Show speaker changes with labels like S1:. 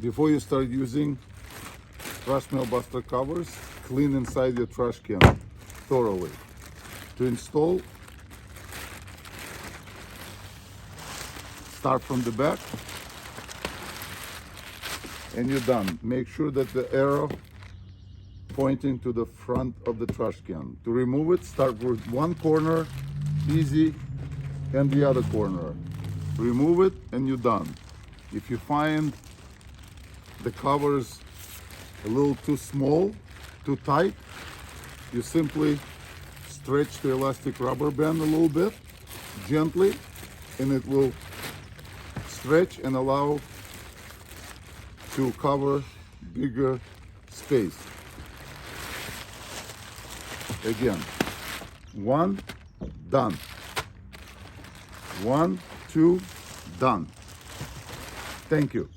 S1: Before you start using trash mail buster covers, clean inside your trash can thoroughly. To install, start from the back and you're done. Make sure that the arrow pointing to the front of the trash can. To remove it, start with one corner, easy, and the other corner. Remove it and you're done. If you find the covers a little too small, too tight, you simply stretch the elastic rubber band a little bit, gently, and it will stretch and allow to cover bigger space. Again, one, done. 1, 2, done. Thank you.